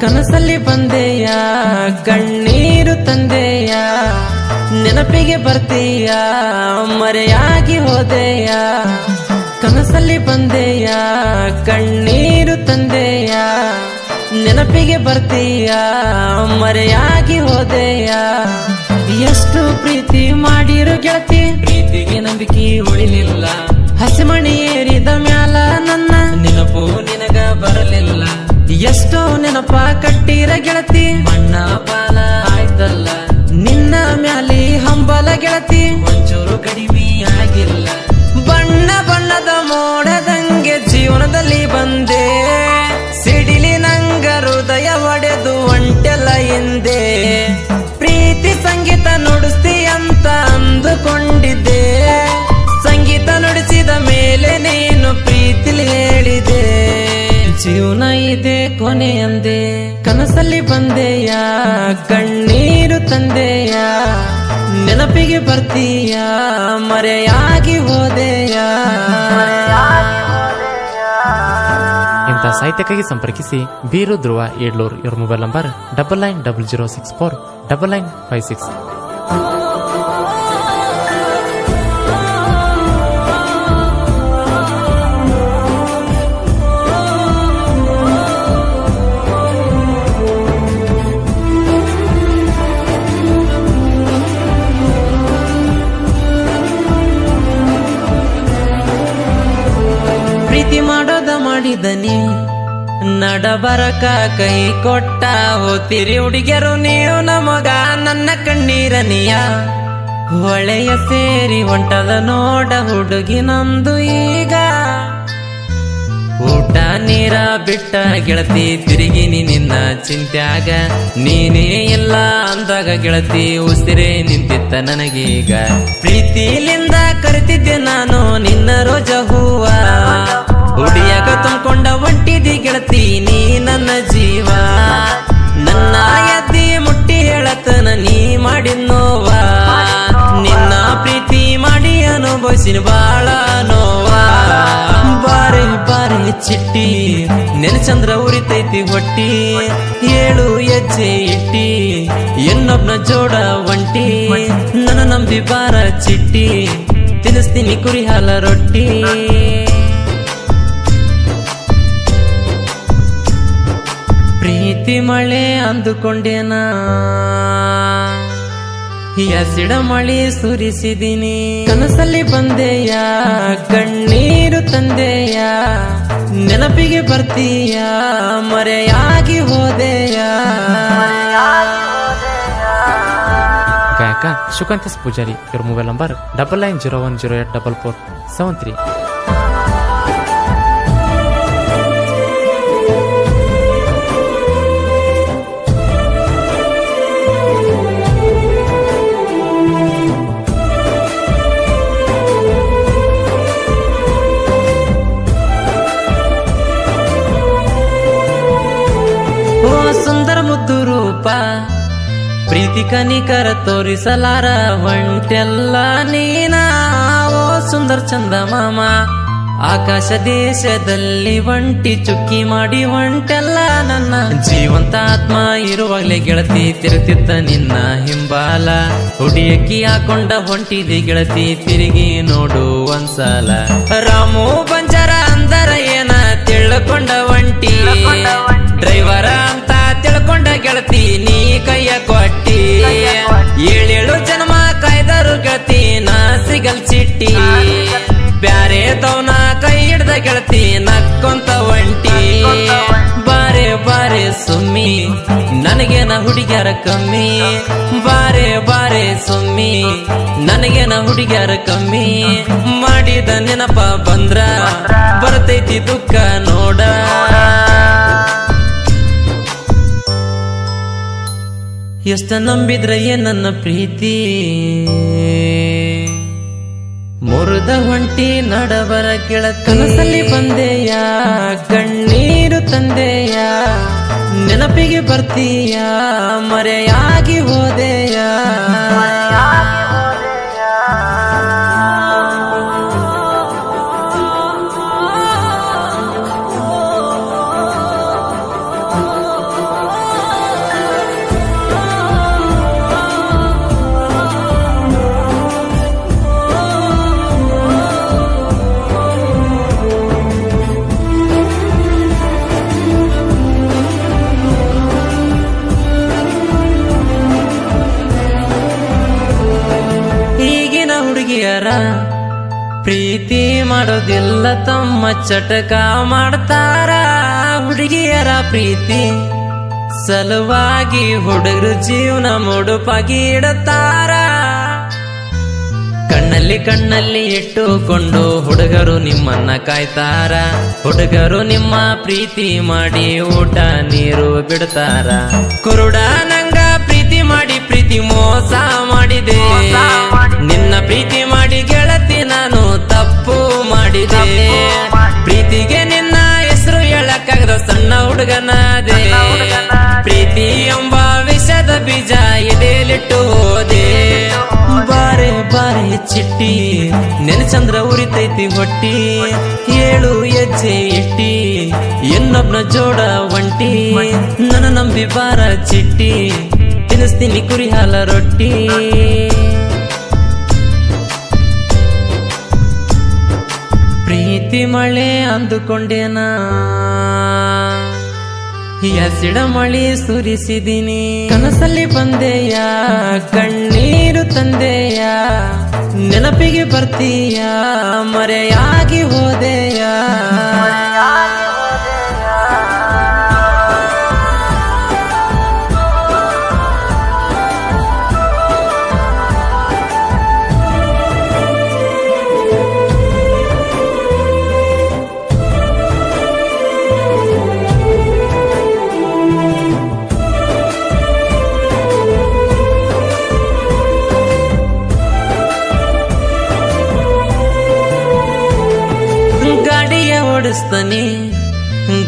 ಕನಸಲ್ಲಿ ಬಂದೆಯ ಕಣ್ಣೀರು ತಂದೆಯ ನೆನಪಿಗೆ ಬರ್ತೀಯ ಮರೆಯಾಗಿ ಹೋದೆಯ ಕನಸಲ್ಲಿ ಬಂದೆಯ ಕಣ್ಣೀರು ತಂದೆಯ ನೆನಪಿಗೆ ಬರ್ತೀಯ ಮರೆಯಾಗಿ ಹೋದೆಯ ಎಷ್ಟು ಪ್ರೀತಿ ಮಾಡಿರು ಗೆಳತಿ ಪ್ರೀತಿಗೆ ನಂಬಿಕೆ ಉಳಿಲಿಲ್ಲ ಹಸಿಮಣಿ ಏರಿದ ಮ್ಯಾಲ ನನ್ನ ನೆನಪು ನಿನಗ ಬರಲಿಲ್ಲ ಎಷ್ಟೋ ನೆನಪ ಕಟ್ಟಿರ ಗೆಳತಿ ಮಣ್ಣ ಪಾಲ ಆಯ್ತಲ್ಲ ನಿನ್ನ ಮ್ಯಾಲಿ ಹಂಬಲ ಗೆಳತಿ ಒಂಚೂರು ಕಡಿಮೆ ಆಗಿಲ್ಲ ಬಣ್ಣ ಬಣ್ಣದ ಮೋಡದಂಗೆ ಜೀವನದಲ್ಲಿ ಬಂದೆ ಸಿಡಿಲಿ ನಂಗ ಹೃದಯ ಒಡೆದು ಒಂಟೆಲ್ಲ ಹಿಂದೆ ಪ್ರೀತಿ ಸಂಗೀತ ನುಡಿಸ್ತಿ ಅಂತ ಅಂದುಕೊಂಡಿದ್ದೆ ಸಂಗೀತ ನುಡಿಸಿದ ಮೇಲೆ ನೀನು ಪ್ರೀತಿಲಿ ಹೇಳಿದೆ ಜೀವನ ಇದೆ ಕೊನೆ ಅಂದೆ ಕನಸಲ್ಲಿ ಬಂದೆಯ ಕಣ್ಣೀರು ತಂದೆಯ ನೆನಪಿಗೆ ಬರ್ತೀಯ ಮರೆಯಾಗಿ ಹೋದೆಯ ಇಂಥ ಸಾಹಿತ್ಯಕ್ಕಾಗಿ ಸಂಪರ್ಕಿಸಿ ಬೀರು ಧ್ರುವ ಏಡ್ಲೂರ್ ಇವರ ಮೊಬೈಲ್ ನಂಬರ್ 9900649956. ಪ್ರೀತಿ ಮಾಡೋದ ಮಾಡಿದನಿ ನಡಬರಕ ಕೈ ಕೊಟ್ಟ ಹೋತಿರಿ ಹುಡುಗಿಯರು ನೀವು ನಮಗ ನನ್ನ ಕಣ್ಣೀರನಿಯ ಹೊಳೆಯ ಸೇರಿ ಹೊಂಟದ ನೋಡ ಹುಡುಗಿ ನಂದು ಈಗ ಊಟ ನೀರ ಬಿಟ್ಟ ಗೆಳತಿ ತಿರುಗಿನಿ ನಿನ್ನ ಚಿಂತ್ಯಾಗ ನೀನೇ ಇಲ್ಲ ಅಂದಾಗ ಗೆಳತಿ ಉಸಿರೇ ನಿಂತಿತ್ತ ನನಗೀಗ ಪ್ರೀತಿಲಿಂದ ಕರಿತಿದ್ದೆ ನಾನು ನಿನ್ನ ರೋಜ ಹೂವ ಹುಡಿಯಾಗ ತುಂಬಿಕೊಂಡ ಒಂಟಿದಿ ಗೆಳತಿ ನೀ ನನ್ನ ಜೀವ ನನ್ನ ಎದ್ದಿ ಮುಟ್ಟಿ ಹೇಳತನ ನೀ ಮಾಡಿದ ನೋವ ನಿನ್ನ ಪ್ರೀತಿ ಮಾಡಿ ಅನುಭವಿಸಿನ ಬಾಳ ನೋವಾ ಬಾರೆ ಬಾರೆ ಚಿಟ್ಟಿ ನೆನಚಂದ್ರ ಉರಿತೈತಿ ಹೊಟ್ಟಿ ಏಳು ಹೆಜ್ಜೆ ಇಟ್ಟಿ ಇನ್ನೊಬ್ನ ಜೋಡ ಒಂಟಿ ನನ್ನ ನಂಬಿ ಬಾರ ಚಿಟ್ಟಿ ತಿನ್ನಿಸ್ತೀನಿ ಕುರಿ ಹಾಲ ರೊಟ್ಟಿ ಪ್ರೀತಿ ಮಳೆ ಅಂದುಕೊಂಡೇನ ಹಸಿಡ ಮಳೆ ಸುರಿಸಿದಿನಿ ಕನಸಲ್ಲಿ ಬಂದೆಯ ಕಣ್ಣೀರು ತಂದೆಯ ನೆನಪಿಗೆ ಬರ್ತೀಯ ಮರೆಯಾಗಿ ಹೋದೆಯ ಗಾಯಕ ಶುಕಾಂತಸ್ ಪೂಜಾರಿ ಇವರ ಮೊಬೈಲ್ ನಂಬರ್ 9901084473. ಸುಂದರ ಮುದ್ದು ರೂಪ ಪ್ರೀತಿ ಕನಿಕರ ತೋರಿಸಲಾರ ಹೊಂಟೆಲ್ಲ ನೀನ ಓ ಸುಂದರ ಚಂದ ಮಾಮ ಆಕಾಶ ದೇಶದಲ್ಲಿ ಒಂಟಿ ಚುಕ್ಕಿ ಮಾಡಿ ಹೊಂಟೆಲ್ಲ ನನ್ನ ಜೀವಂತ ಆತ್ಮ ಇರುವಾಗಲೇ ಗೆಳತಿ ತಿರುತ್ತಿದ್ದ ನಿನ್ನ ಹಿಂಬಾಲ ಹುಡಿಯಕ್ಕಿ ಹಾಕೊಂಡ ಹೊಂಟಿದೆ ಗೆಳತಿ ತಿರುಗಿ ನೋಡು ಒಂದ್ಸಲ ರಾಮು ಬಂಜಾರ ಅಂದರ ಏನ ತಿಳ್ಕೊಂಡ ಒಂಟಿ ಡ್ರೈವರ ಅಂತ ತಿಳ್ಕೊಂಡ ಗೆಳತಿ ನೀ ಕೈಯ ಕೊಟ್ಟಿ ಏಳೇಳು ಜನ್ಮ ಕಾಯ್ದರು ಗೆಳತಿ ನಾ ಸಿಗಲ್ ಚಿಟ್ಟಿ ಬ್ಯಾರೆ ತವನ ಕೈ ಹಿಡ್ದ ಗೆಳತಿ ನಕ್ಕೊಂತ ಒಂಟಿ ಬಾರೆ ಬಾರೆ ಸುಮ್ಮಿ ನನಗೇನ ಹುಡುಗ್ಯಾರ ಕಮ್ಮಿ ಬಾರೆ ಬಾರೆ ಸುಮ್ಮಿ ನನಗೇನ ಹುಡುಗ್ಯಾರ ಕಮ್ಮಿ ಮಾಡಿದ ನೆನಪ ಬಂದ್ರ ಬರ್ತೈತಿ ದುಃಖ ನೋಡ ಎಷ್ಟ ನಂಬಿದ್ರೆ ನನ್ನ ಪ್ರೀತಿ ಮುರಿದ ಹೊಂಟಿ ನಡಬರ ಗೆಳತಿ ಕನಸಲ್ಲಿ ಬಂದೆಯ ಕಣ್ಣೀರು ತಂದೆಯ ನೆನಪಿಗೆ ಬರ್ತೀಯ ಮರೆಯಾಗಿ ಹೋದೆಯ ಪ್ರೀತಿ ಮಾಡೋದಿಲ್ಲ ತಮ್ಮ ಚಟಕ ಮಾಡ್ತಾರ ಹುಡುಗಿಯರ ಪ್ರೀತಿ ಸಲುವಾಗಿ ಹುಡುಗರು ಜೀವನ ಮುಡುಪಾಗಿ ಇಡುತ್ತಾರ ಕಣ್ಣಲ್ಲಿ ಇಟ್ಟುಕೊಂಡು ಹುಡುಗರು ನಿಮ್ಮನ್ನ ಕಾಯ್ತಾರ ಹುಡುಗರು ನಿಮ್ಮ ಪ್ರೀತಿ ಮಾಡಿ ಊಟ ನೀರು ಬಿಡ್ತಾರ ಕುರುಡ ನಂಗ ಪ್ರೀತಿ ಮಾಡಿ ಪ್ರೀತಿ ಮೋಸ ಮಾಡಿದೆ ನಿನ್ನ ಪ್ರೀತಿ ಮಾಡಿ ಗೆಳತಿ ನಾನು ತಪ್ಪು ಮಾಡಿದೆ ಪ್ರೀತಿಗೆ ನಿನ್ನ ಹೆಸರು ಹೇಳಕ್ಕಾಗದ ಸಣ್ಣ ಹುಡುಗನಾದೆ ಪ್ರೀತಿ ಎಂಬ ವಿಷದ ಬೀಜ ಎದೆಲಿಟ್ಟು ಹೋದೆ ಬಾರೆ ಬಾರೆ ಚಿಟ್ಟಿ ನೆನಚಂದ್ರ ಉರಿತೈತಿ ಹೊಟ್ಟಿ 7 ಹೆಜ್ಜೆ ಇಟ್ಟಿ ಇನ್ನೊಬ್ನ ಜೋಡ ಒಂಟಿ ನನ್ನ ನಂಬಿ ಬಾರ ಚಿಟ್ಟಿ ತಿನ್ನಿಸ್ತೀನಿ ಕುರಿ ಹಾಲ ರೊಟ್ಟಿ ಪ್ರೀತಿ ಮಳೆ ಅಂದುಕೊಂಡೇನಾ ಹಸಿಡ ಮಳಿ ಸುರಿಸಿದೀನಿ ಕನಸಲ್ಲಿ ಬಂದೆಯ ಕಣ್ಣೀರು ತಂದೆಯ ನೆನಪಿಗೆ ಬರ್ತೀಯ ಮರೆಯಾಗಿ ಹೋದೆಯ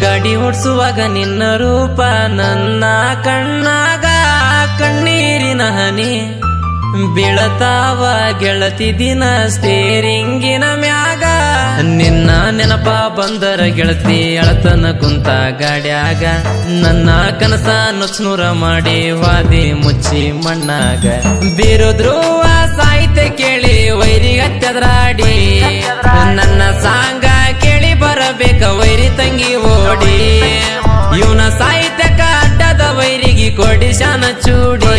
ಗಾಡಿ ಓಡಿಸುವಾಗ ನಿನ್ನ ರೂಪ ನನ್ನ ಕಣ್ಣಾಗ ಕಣ್ಣೀರಿನ ಹನಿ ಬೀಳತಾವ ಗೆಳತಿ ದಿನ ಸ್ಟೇರಿಂಗಿನ ಮ್ಯಾಗ ನಿನ್ನ ನೆನಪ ಬಂದರ ಗೆಳತಿ ಅಳತನ ಕುಂತ ಗಾಡ್ಯಾಗ ನನ್ನ ಕನಸ ನುಚ್ನೂರ ಮಾಡಿ ವಾದಿ ಮುಚ್ಚಿ ಮಣ್ಣಾಗ ಬೀರುದ್ರುವ ಸಾಹಿತ್ಯ ಕೇಳಿ ವೈರಿ ಹತ್ಯದ್ರಾಡಿ ನನ್ನ ಸಾಂಗ ಕೇಳಿ ಬರಬೇಕ ವೈರಿ ತಂಗಿ ಓಡಿ ಇವನ ಸಾಹಿತ್ಯಕ ಅಡ್ಡದ ವೈರಿಗೆ ಕೊಡಿ ಶಾನ ಚೂಡಿ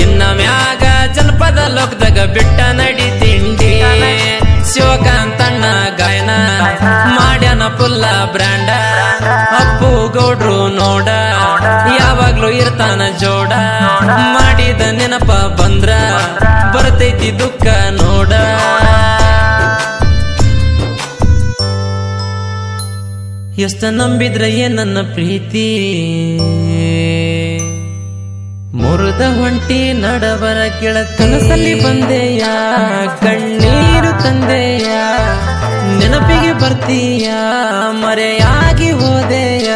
ಇನ್ನ ಮ್ಯಾಗ ಜನಪದ ಲೋಕದಾಗ ಬಿಟ್ಟ ನಡಿ ತಿಂಡಿ ಶಿವಕಾಂತಣ್ಣ ಗಾಯನ ಮಾಡ್ಯಾನ ಪುಲ್ಲ ಬ್ರ್ಯಾಂಡ ಅಪ್ಪು ಗೌಡ್ರು ನೋಡ ಯಾವಾಗ್ಲೂ ಇರ್ತಾನ ಜೋಡ ಮಾಡಿದ ನೆನಪ ಬಂದ್ರ ಬರ್ತೈತಿ ದುಃಖ ನೋಡ ಎಷ್ಟ ನಂಬಿದ್ರೆ ನನ್ನ ಪ್ರೀತಿ ಮುರಿದ ಹೊಂಟಿ ನಡಬರ ಗೆಳತಿ ಕನಸಲ್ಲಿ ಬಂದೆಯ ಕಣ್ಣೀರು ತಂದೆಯ ನೆನಪಿಗೆ ಬರ್ತೀಯ ಮರೆಯಾಗಿ ಹೋದೆಯ